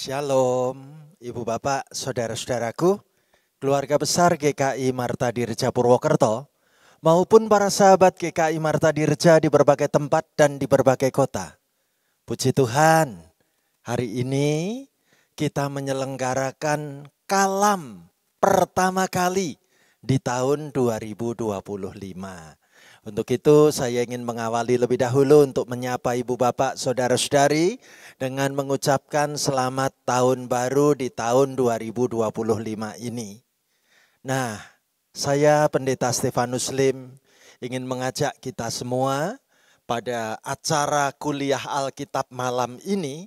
Shalom, Ibu Bapak, Saudara-saudaraku, keluarga besar GKI Marta Dirja Purwokerto, maupun para sahabat GKI Marta Dirja di berbagai tempat dan di berbagai kota. Puji Tuhan, hari ini kita menyelenggarakan kalam pertama kali di tahun 2025. Untuk itu saya ingin mengawali lebih dahulu untuk menyapa Ibu Bapak, Saudara-saudari dengan mengucapkan selamat tahun baru di tahun 2025 ini. Nah, saya Pendeta Stefanus Lim ingin mengajak kita semua pada acara kuliah Alkitab malam ini.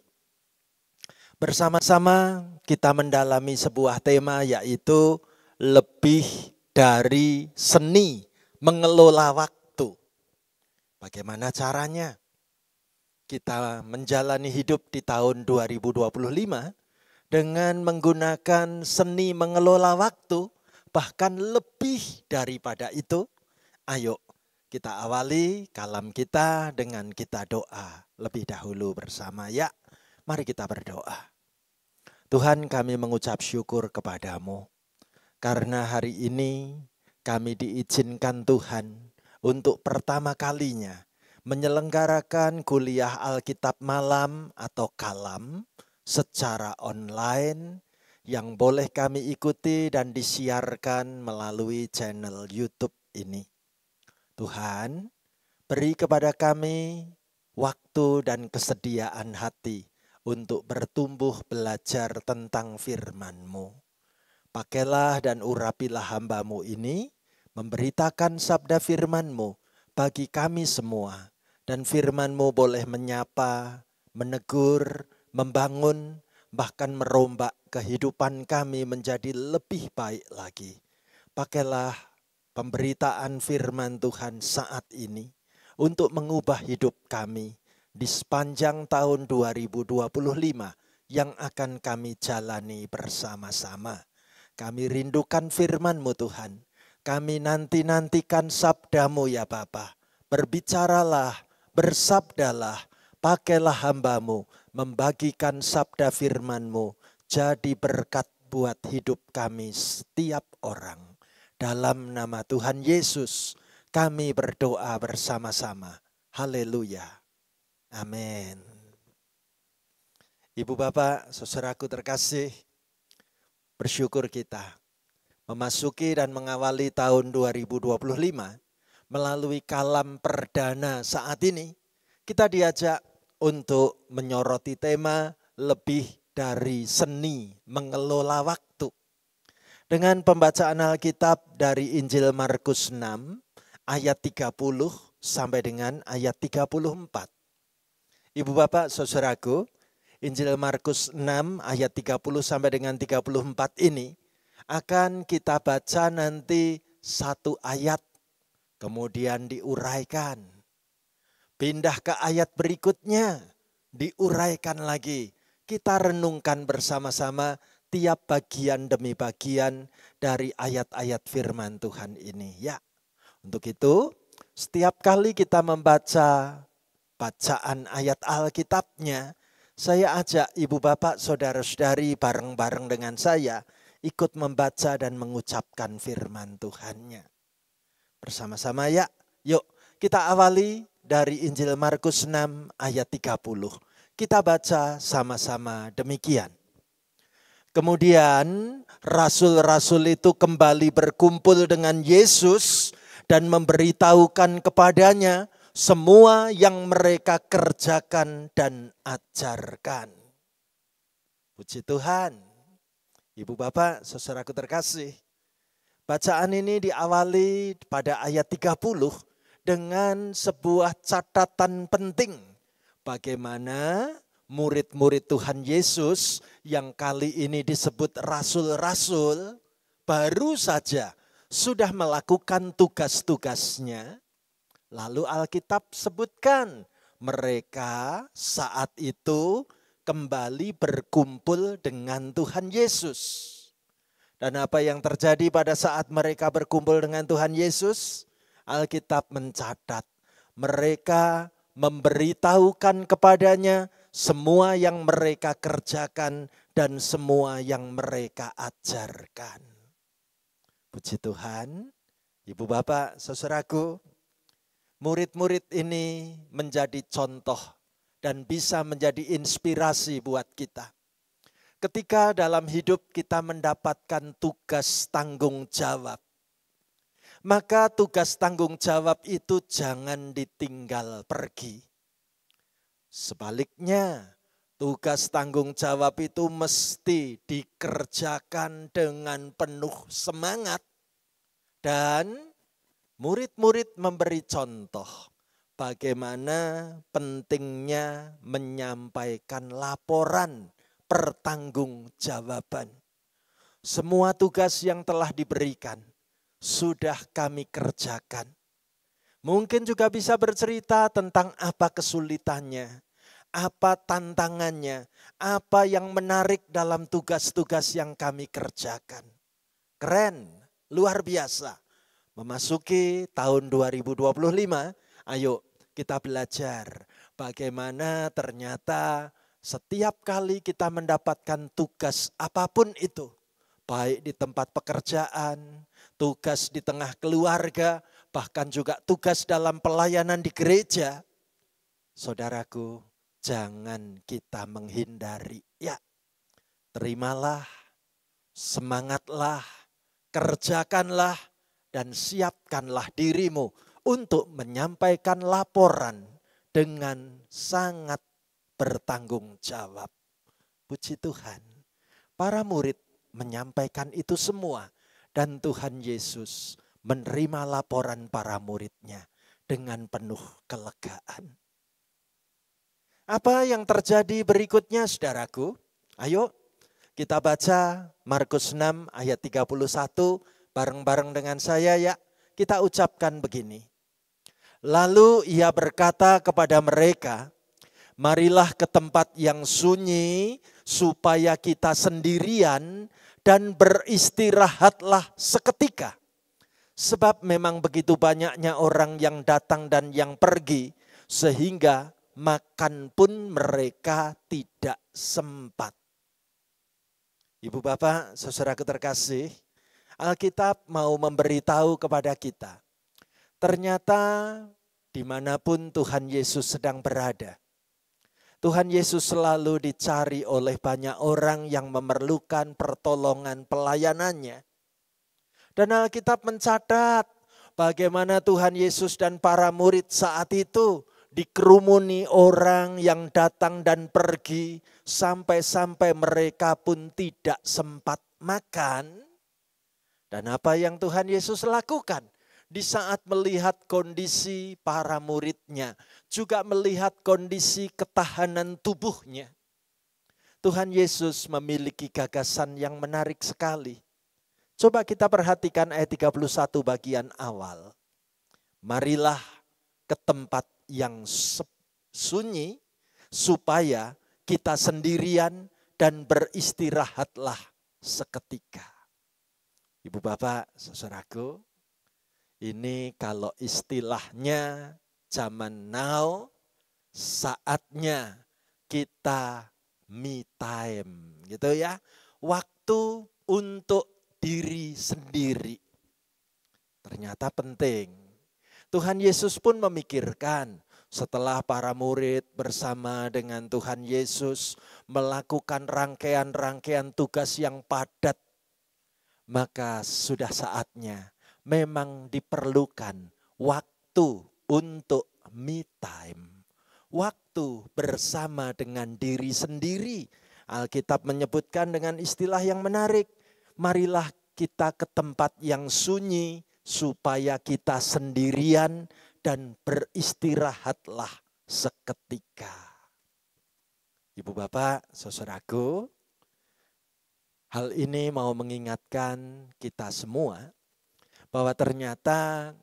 Bersama-sama kita mendalami sebuah tema, yaitu lebih dari seni mengelola waktu. Bagaimana caranya kita menjalani hidup di tahun 2025 dengan menggunakan seni mengelola waktu, bahkan lebih daripada itu. Ayo kita awali kalam kita dengan kita doa lebih dahulu bersama. Ya, mari kita berdoa. Tuhan, kami mengucap syukur kepadamu karena hari ini kami diizinkan Tuhan untuk pertama kalinya menyelenggarakan kuliah Alkitab malam atau kalam secara online yang boleh kami ikuti dan disiarkan melalui channel YouTube ini. Tuhan, beri kepada kami waktu dan kesediaan hati untuk bertumbuh belajar tentang firman-Mu. Pakailah dan urapilah hamba-Mu ini, memberitakan sabda firman-Mu bagi kami semua. Dan firman-Mu boleh menyapa, menegur, membangun, bahkan merombak kehidupan kami menjadi lebih baik lagi. Pakailah pemberitaan firman Tuhan saat ini untuk mengubah hidup kami di sepanjang tahun 2025 yang akan kami jalani bersama-sama. Kami rindukan firman-Mu Tuhan. Kami nanti-nantikan sabda-Mu ya Bapa. Berbicaralah, bersabdalah, pakailah hamba-Mu, membagikan sabda firman-Mu, jadi berkat buat hidup kami setiap orang. Dalam nama Tuhan Yesus, kami berdoa bersama-sama. Haleluya. Amin. Ibu Bapak, saudaraku terkasih, bersyukur kita memasuki dan mengawali tahun 2025 melalui kalam perdana saat ini. Kita diajak untuk menyoroti tema lebih dari seni mengelola waktu. Dengan pembacaan Alkitab dari Injil Markus 6 ayat 30 sampai dengan ayat 34. Ibu Bapak, saudaraku, Injil Markus 6 ayat 30 sampai dengan 34 ini akan kita baca nanti satu ayat, kemudian diuraikan. Pindah ke ayat berikutnya, diuraikan lagi. Kita renungkan bersama-sama tiap bagian demi bagian dari ayat-ayat firman Tuhan ini. Ya, untuk itu setiap kali kita membaca bacaan ayat Alkitabnya, saya ajak Ibu Bapak, Saudara-saudari bareng-bareng dengan saya ikut membaca dan mengucapkan firman Tuhannya. Bersama-sama ya, yuk kita awali dari Injil Markus 6 ayat 30. Kita baca sama-sama demikian. Kemudian rasul-rasul itu kembali berkumpul dengan Yesus dan memberitahukan kepadanya semua yang mereka kerjakan dan ajarkan. Puji Tuhan. Ibu Bapak, saudaraku terkasih, bacaan ini diawali pada ayat 30 dengan sebuah catatan penting. Bagaimana murid-murid Tuhan Yesus yang kali ini disebut rasul-rasul baru saja sudah melakukan tugas-tugasnya. Lalu Alkitab sebutkan mereka saat itu kembali berkumpul dengan Tuhan Yesus. Dan apa yang terjadi pada saat mereka berkumpul dengan Tuhan Yesus? Alkitab mencatat mereka memberitahukan kepadanya semua yang mereka kerjakan dan semua yang mereka ajarkan. Puji Tuhan, Ibu Bapak, saudaraku, murid-murid ini menjadi contoh dan bisa menjadi inspirasi buat kita. Ketika dalam hidup kita mendapatkan tugas tanggung jawab, maka tugas tanggung jawab itu jangan ditinggal pergi. Sebaliknya, tugas tanggung jawab itu mesti dikerjakan dengan penuh semangat. Dan murid-murid memberi contoh bagaimana pentingnya menyampaikan laporan pertanggungjawaban. Semua tugas yang telah diberikan sudah kami kerjakan. Mungkin juga bisa bercerita tentang apa kesulitannya, apa tantangannya, apa yang menarik dalam tugas-tugas yang kami kerjakan. Keren, luar biasa. Memasuki tahun 2025, ayo kita belajar bagaimana ternyata setiap kali kita mendapatkan tugas apapun itu, baik di tempat pekerjaan, tugas di tengah keluarga, bahkan juga tugas dalam pelayanan di gereja. Saudaraku, jangan kita menghindari. Ya, terimalah, semangatlah, kerjakanlah, dan siapkanlah dirimu untuk menyampaikan laporan dengan sangat bertanggung jawab. Puji Tuhan, para murid menyampaikan itu semua dan Tuhan Yesus menerima laporan para muridnya dengan penuh kelegaan. Apa yang terjadi berikutnya, saudaraku? Ayo kita baca Markus 6 ayat 31 bareng-bareng dengan saya ya. Kita ucapkan begini. Lalu ia berkata kepada mereka, marilah ke tempat yang sunyi supaya kita sendirian dan beristirahatlah seketika. Sebab memang begitu banyaknya orang yang datang dan yang pergi sehingga makan pun mereka tidak sempat. Ibu Bapak, saudaraku terkasih, Alkitab mau memberitahu kepada kita. Ternyata dimanapun Tuhan Yesus sedang berada, Tuhan Yesus selalu dicari oleh banyak orang yang memerlukan pertolongan pelayanannya. Dan Alkitab mencatat bagaimana Tuhan Yesus dan para murid saat itu dikerumuni orang yang datang dan pergi sampai-sampai mereka pun tidak sempat makan. Dan apa yang Tuhan Yesus lakukan di saat melihat kondisi para muridnya, juga melihat kondisi ketahanan tubuhnya. Tuhan Yesus memiliki gagasan yang menarik sekali. Coba kita perhatikan ayat 31 bagian awal. Marilah ke tempat yang sunyi supaya kita sendirian dan beristirahatlah seketika. Ibu Bapak, saudaraku, ini kalau istilahnya zaman now, saatnya kita me time gitu ya. Waktu untuk diri sendiri. Ternyata penting. Tuhan Yesus pun memikirkan setelah para murid bersama dengan Tuhan Yesus melakukan rangkaian-rangkaian tugas yang padat, maka sudah saatnya memang diperlukan waktu untuk me time. Waktu bersama dengan diri sendiri. Alkitab menyebutkan dengan istilah yang menarik. Marilah kita ke tempat yang sunyi supaya kita sendirian dan beristirahatlah seketika. Ibu Bapak, saudaraku, hal ini mau mengingatkan kita semua bahwa ternyata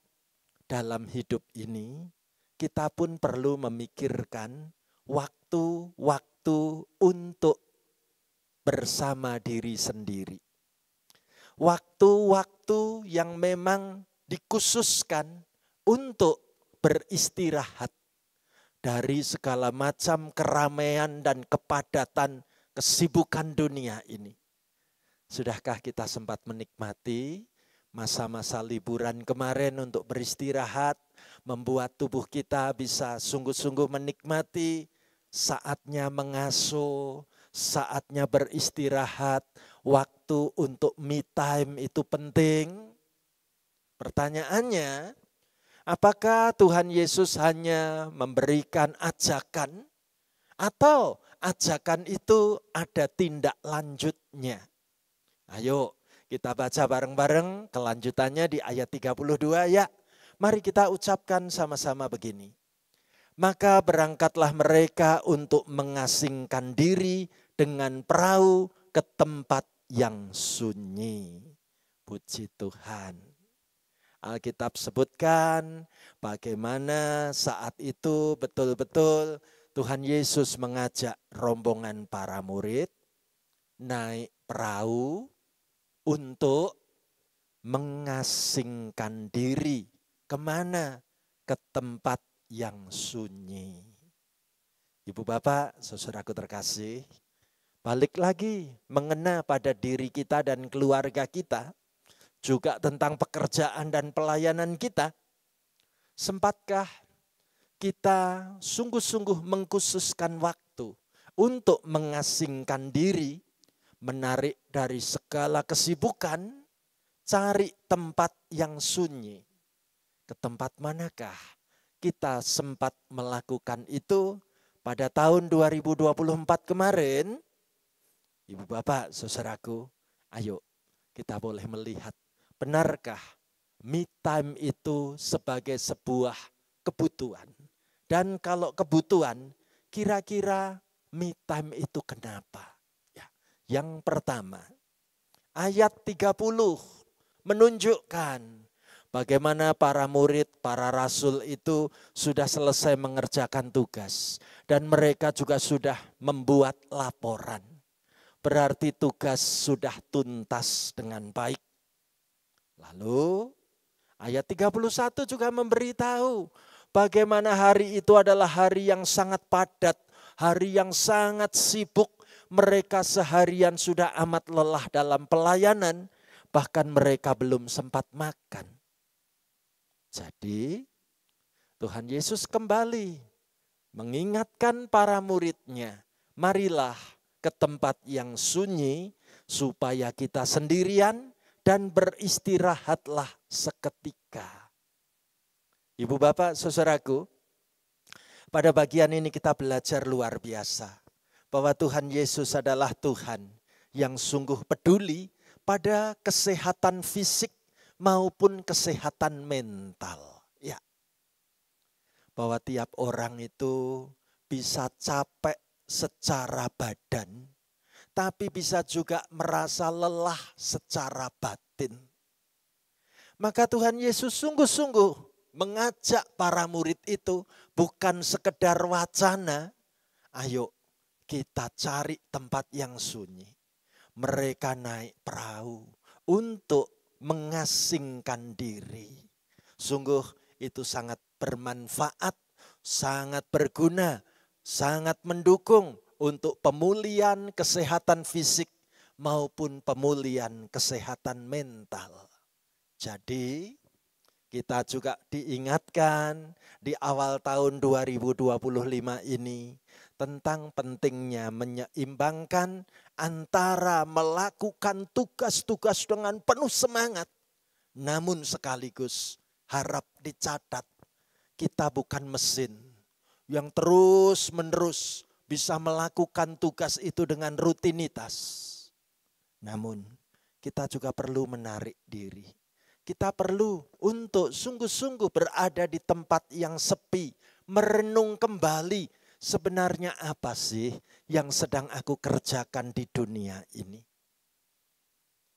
dalam hidup ini kita pun perlu memikirkan waktu-waktu untuk bersama diri sendiri. Waktu-waktu yang memang dikhususkan untuk beristirahat dari segala macam keramaian dan kepadatan kesibukan dunia ini. Sudahkah kita sempat menikmati masa-masa liburan kemarin untuk beristirahat, membuat tubuh kita bisa sungguh-sungguh menikmati saatnya mengasuh, saatnya beristirahat, waktu untuk me time itu penting. Pertanyaannya, apakah Tuhan Yesus hanya memberikan ajakan atau ajakan itu ada tindak lanjutnya? Ayo kita baca bareng-bareng kelanjutannya di ayat 32 ya. Mari kita ucapkan sama-sama begini. Maka berangkatlah mereka untuk mengasingkan diri dengan perahu ke tempat yang sunyi. Puji Tuhan. Alkitab sebutkan bagaimana saat itu betul-betul Tuhan Yesus mengajak rombongan para murid naik perahu untuk mengasingkan diri. Kemana? Ke tempat yang sunyi. Ibu bapak, saudaraku terkasih, balik lagi mengena pada diri kita dan keluarga kita, juga tentang pekerjaan dan pelayanan kita. Sempatkah kita sungguh-sungguh mengkhususkan waktu untuk mengasingkan diri, menarik dari segala kesibukan, cari tempat yang sunyi. Ke tempat manakah kita sempat melakukan itu pada tahun 2024 kemarin? Ibu bapak, saudaraku, ayo kita boleh melihat, benarkah me time itu sebagai sebuah kebutuhan? Dan kalau kebutuhan, kira-kira me time itu kenapa? Yang pertama, ayat 30 menunjukkan bagaimana para murid, para rasul itu sudah selesai mengerjakan tugas. Dan mereka juga sudah membuat laporan. Berarti tugas sudah tuntas dengan baik. Lalu ayat 31 juga memberitahu bagaimana hari itu adalah hari yang sangat padat, hari yang sangat sibuk. Mereka seharian sudah amat lelah dalam pelayanan, bahkan mereka belum sempat makan. Jadi Tuhan Yesus kembali mengingatkan para muridnya, marilah ke tempat yang sunyi supaya kita sendirian dan beristirahatlah seketika. Ibu bapak, saudaraku, pada bagian ini kita belajar luar biasa. Bahwa Tuhan Yesus adalah Tuhan yang sungguh peduli pada kesehatan fisik maupun kesehatan mental. Ya. Bahwa tiap orang itu bisa capek secara badan, tapi bisa juga merasa lelah secara batin. Maka Tuhan Yesus sungguh-sungguh mengajak para murid itu bukan sekedar wacana, ayo kita cari tempat yang sunyi. Mereka naik perahu untuk mengasingkan diri. Sungguh itu sangat bermanfaat, sangat berguna, sangat mendukung untuk pemulihan kesehatan fisik maupun pemulihan kesehatan mental. Jadi kita juga diingatkan di awal tahun 2025 ini tentang pentingnya menyeimbangkan antara melakukan tugas-tugas dengan penuh semangat. Namun sekaligus harap dicatat, kita bukan mesin yang terus-menerus bisa melakukan tugas itu dengan rutinitas. Namun kita juga perlu menarik diri. Kita perlu untuk sungguh-sungguh berada di tempat yang sepi, merenung kembali sebenarnya apa sih yang sedang aku kerjakan di dunia ini.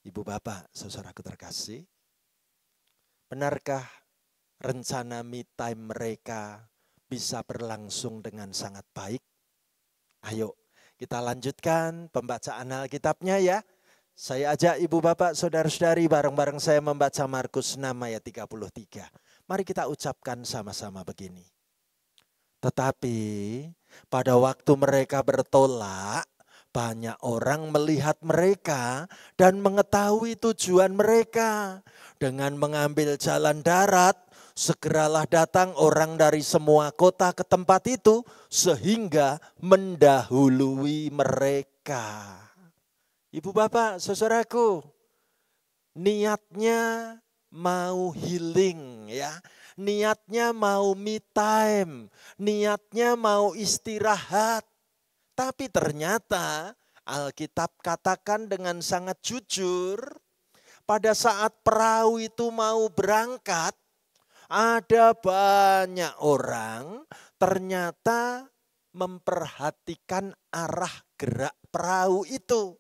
Ibu bapak, saudaraku terkasih, benarkah rencana me time mereka bisa berlangsung dengan sangat baik? Ayo kita lanjutkan pembacaan Alkitabnya ya. Saya ajak ibu bapak saudara-saudari bareng-bareng saya membaca Markus 6 ayat 33. Mari kita ucapkan sama-sama begini. Tetapi pada waktu mereka bertolak, Banyak orang melihat mereka dan mengetahui tujuan mereka. Dengan mengambil jalan darat, segeralah datang orang dari semua kota ke tempat itu sehingga mendahului mereka. Ibu bapak, saudaraku, niatnya mau healing ya. Niatnya mau me time, niatnya mau istirahat. Tapi ternyata Alkitab katakan dengan sangat jujur, pada saat perahu itu mau berangkat, ada banyak orang ternyata memperhatikan arah gerak perahu itu.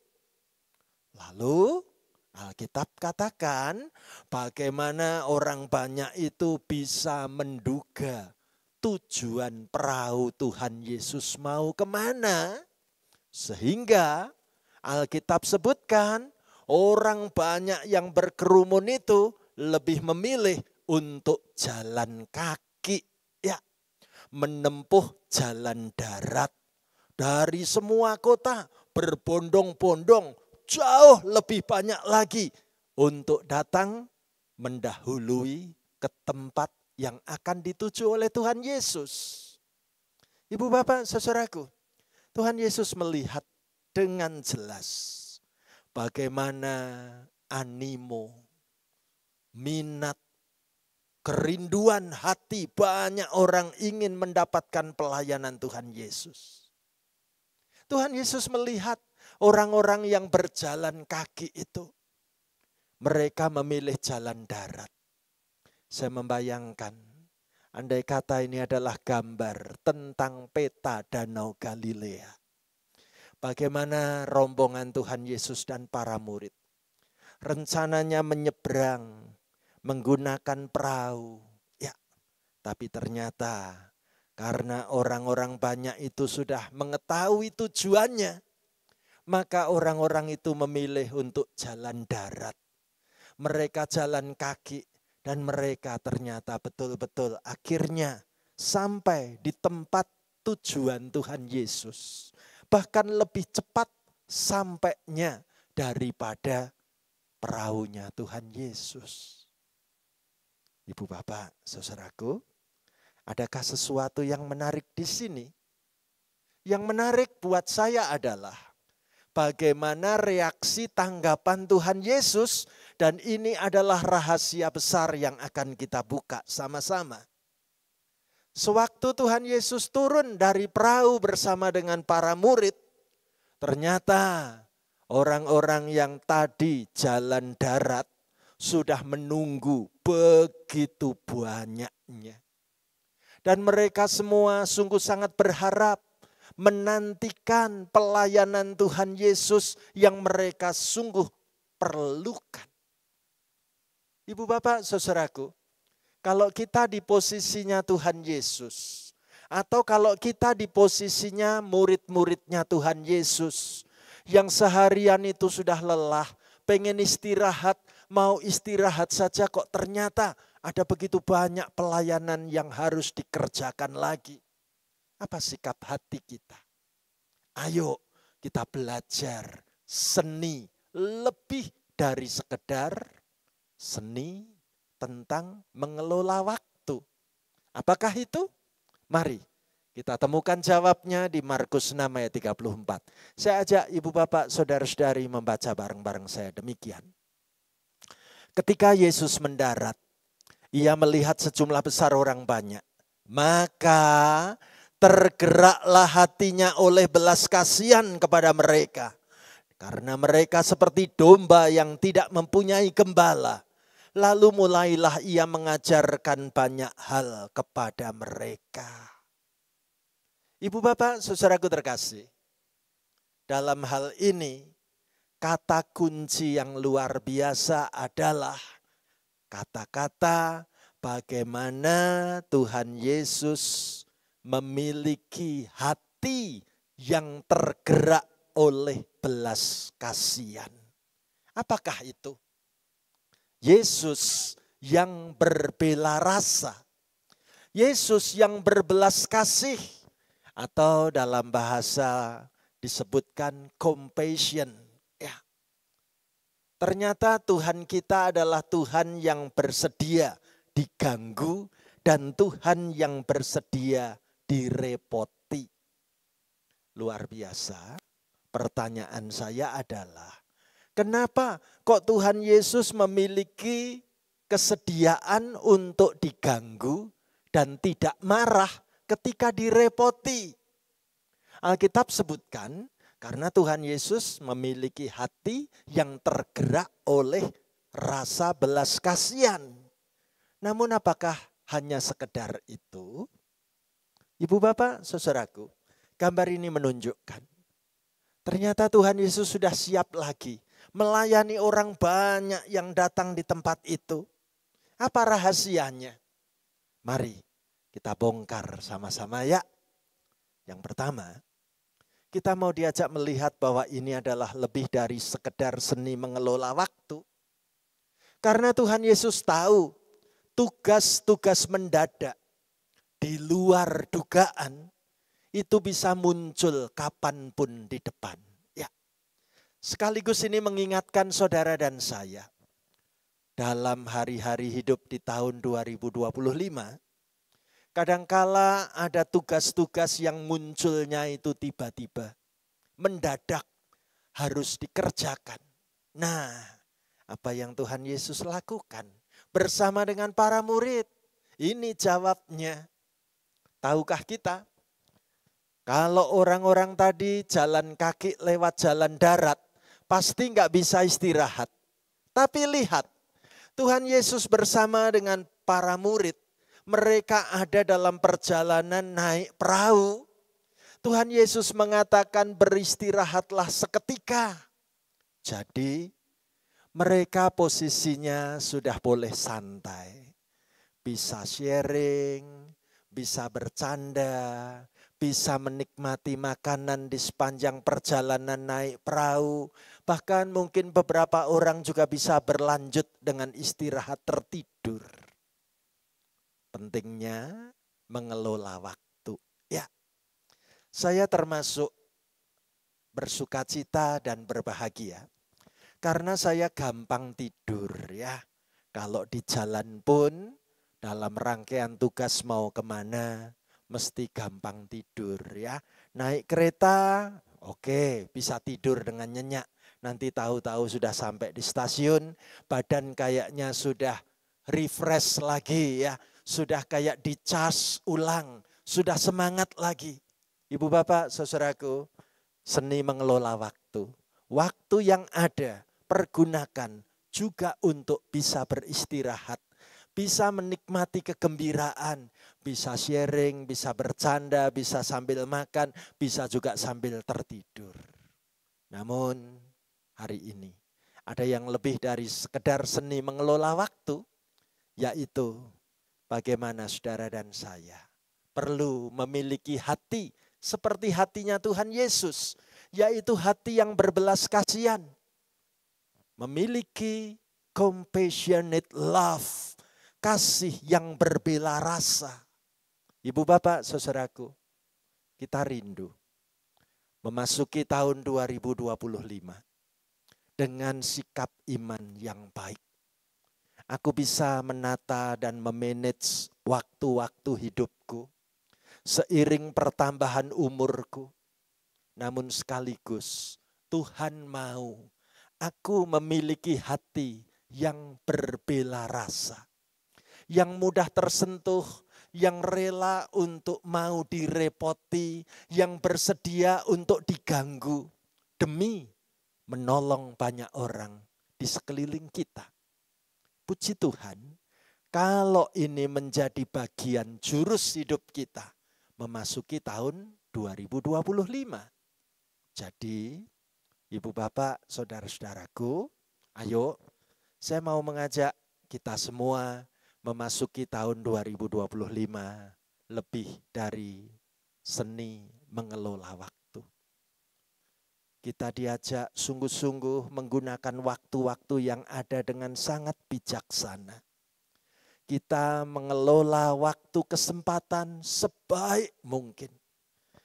Lalu Alkitab katakan bagaimana orang banyak itu bisa menduga tujuan perahu Tuhan Yesus mau kemana. Sehingga Alkitab sebutkan orang banyak yang berkerumun itu lebih memilih untuk jalan kaki. Ya, menempuh jalan darat. Dari semua kota berbondong-bondong jauh lebih banyak lagi untuk datang mendahului ke tempat yang akan dituju oleh Tuhan Yesus. Ibu bapak saudaraku, Tuhan Yesus melihat dengan jelas bagaimana animo, minat, kerinduan hati banyak orang ingin mendapatkan pelayanan Tuhan Yesus. Tuhan Yesus melihat orang-orang yang berjalan kaki itu, mereka memilih jalan darat. Saya membayangkan, andai kata ini adalah gambar tentang peta Danau Galilea. Bagaimana rombongan Tuhan Yesus dan para murid rencananya menyeberang menggunakan perahu. Ya, tapi ternyata karena orang-orang banyak itu sudah mengetahui tujuannya, maka orang-orang itu memilih untuk jalan darat. Mereka jalan kaki. Dan mereka ternyata betul-betul akhirnya sampai di tempat tujuan Tuhan Yesus. Bahkan lebih cepat sampainya daripada perahunya Tuhan Yesus. Ibu bapak, saudaraku, adakah sesuatu yang menarik di sini? Yang menarik buat saya adalah bagaimana reaksi tanggapan Tuhan Yesus. Dan ini adalah rahasia besar yang akan kita buka sama-sama. Sewaktu Tuhan Yesus turun dari perahu bersama dengan para murid, ternyata orang-orang yang tadi jalan darat sudah menunggu begitu banyaknya. Dan mereka semua sungguh sangat berharap menantikan pelayanan Tuhan Yesus yang mereka sungguh perlukan. Ibu bapak saudaraku, kalau kita di posisinya Tuhan Yesus, atau kalau kita di posisinya murid-muridnya Tuhan Yesus, yang seharian itu sudah lelah, pengen istirahat, mau istirahat saja kok ternyata ada begitu banyak pelayanan yang harus dikerjakan lagi. Apa sikap hati kita? Ayo kita belajar seni lebih dari sekedar seni tentang mengelola waktu. Apakah itu? Mari kita temukan jawabnya di Markus 6 ayat 34. Saya ajak ibu bapak saudara-saudari membaca bareng-bareng saya demikian. Ketika Yesus mendarat, ia melihat sejumlah besar orang banyak. Maka tergeraklah hatinya oleh belas kasihan kepada mereka. Karena mereka seperti domba yang tidak mempunyai gembala. Lalu mulailah ia mengajarkan banyak hal kepada mereka. Ibu bapak saudaraku terkasih, dalam hal ini kata kunci yang luar biasa adalah kata-kata bagaimana Tuhan Yesus memiliki hati yang tergerak oleh belas kasihan. Apakah itu? Yesus yang berbela rasa, Yesus yang berbelas kasih, atau dalam bahasa disebutkan compassion. Ya. Ternyata Tuhan kita adalah Tuhan yang bersedia diganggu dan Tuhan yang bersedia direpoti. Luar biasa. Pertanyaan saya adalah, kenapa kok Tuhan Yesus memiliki kesediaan untuk diganggu dan tidak marah ketika direpoti? Alkitab sebutkan karena Tuhan Yesus memiliki hati yang tergerak oleh rasa belas kasihan. Namun apakah hanya sekedar itu? Ibu bapak saudaraku, gambar ini menunjukkan ternyata Tuhan Yesus sudah siap lagi melayani orang banyak yang datang di tempat itu. Apa rahasianya? Mari kita bongkar sama-sama ya. Yang pertama, kita mau diajak melihat bahwa ini adalah lebih dari sekedar seni mengelola waktu. Karena Tuhan Yesus tahu tugas-tugas mendadak di luar dugaan itu bisa muncul kapanpun di depan. Ya. Sekaligus ini mengingatkan saudara dan saya. Dalam hari-hari hidup di tahun 2025, kadangkala ada tugas-tugas yang munculnya itu tiba-tiba, mendadak, harus dikerjakan. Nah, apa yang Tuhan Yesus lakukan bersama dengan para murid? Ini jawabnya. Tahukah kita? Kalau orang-orang tadi jalan kaki lewat jalan darat, pasti nggak bisa istirahat. Tapi lihat, Tuhan Yesus bersama dengan para murid, mereka ada dalam perjalanan naik perahu. Tuhan Yesus mengatakan beristirahatlah seketika. Jadi mereka posisinya sudah boleh santai. Bisa sharing, bisa bercanda, bisa menikmati makanan di sepanjang perjalanan naik perahu. Bahkan mungkin beberapa orang juga bisa berlanjut dengan istirahat tertidur. Pentingnya mengelola waktu. Ya, saya termasuk bersukacita dan berbahagia. Karena saya gampang tidur ya. Kalau di jalan pun dalam rangkaian tugas mau kemana, mesti gampang tidur ya. Naik kereta, oke, bisa tidur dengan nyenyak. Nanti tahu-tahu sudah sampai di stasiun, badan kayaknya sudah refresh lagi ya. Sudah kayak dicas ulang, sudah semangat lagi. Ibu bapak saudaraku, seni mengelola waktu. Waktu yang ada pergunakan juga untuk bisa beristirahat. Bisa menikmati kegembiraan, bisa sharing, bisa bercanda, bisa sambil makan, bisa juga sambil tertidur. Namun hari ini ada yang lebih dari sekedar seni mengelola waktu, yaitu bagaimana saudara dan saya perlu memiliki hati seperti hatinya Tuhan Yesus, yaitu hati yang berbelas kasihan, memiliki compassionate love, kasih yang berbela rasa. Ibu bapak saudaraku, kita rindu memasuki tahun 2025 dengan sikap iman yang baik. Aku bisa menata dan memanage waktu-waktu hidupku seiring pertambahan umurku. Namun sekaligus Tuhan mau aku memiliki hati yang berbela rasa, yang mudah tersentuh, yang rela untuk mau direpoti, yang bersedia untuk diganggu demi menolong banyak orang di sekeliling kita. Puji Tuhan, kalau ini menjadi bagian jurus hidup kita memasuki tahun 2025. Jadi, ibu bapak, saudara-saudaraku, ayo saya mau mengajak kita semua memasuki tahun 2025 lebih dari seni mengelola waktu. Kita diajak sungguh-sungguh menggunakan waktu-waktu yang ada dengan sangat bijaksana. Kita mengelola waktu kesempatan sebaik mungkin.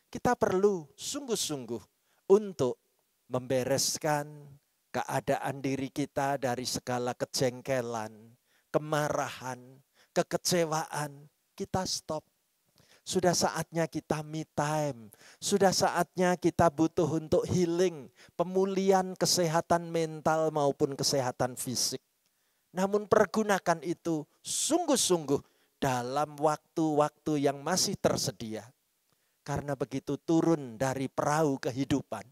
Kita perlu sungguh-sungguh untuk membereskan keadaan diri kita dari segala kejengkelan, kemarahan, kekecewaan. Kita stop. Sudah saatnya kita me time. Sudah saatnya kita butuh untuk healing, pemulihan kesehatan mental maupun kesehatan fisik. Namun pergunakan itu sungguh-sungguh dalam waktu-waktu yang masih tersedia. Karena begitu turun dari perahu kehidupan,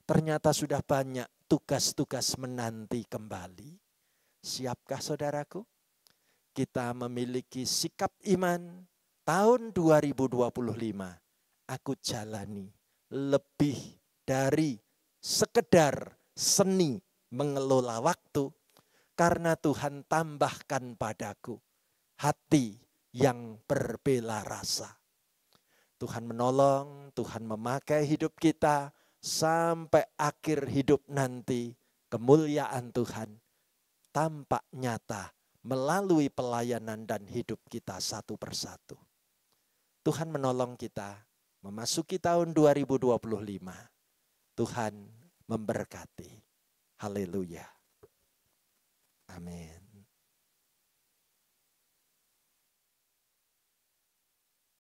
ternyata sudah banyak tugas-tugas menanti kembali. Siapkah saudaraku? Kita memiliki sikap iman. Tahun 2025 aku jalani lebih dari sekedar seni mengelola waktu, karena Tuhan tambahkan padaku hati yang berbela rasa. Tuhan menolong, Tuhan memakai hidup kita sampai akhir hidup nanti. Kemuliaan Tuhan tampak nyata melalui pelayanan dan hidup kita satu persatu. Tuhan menolong kita memasuki tahun 2025. Tuhan memberkati. Haleluya. Amin.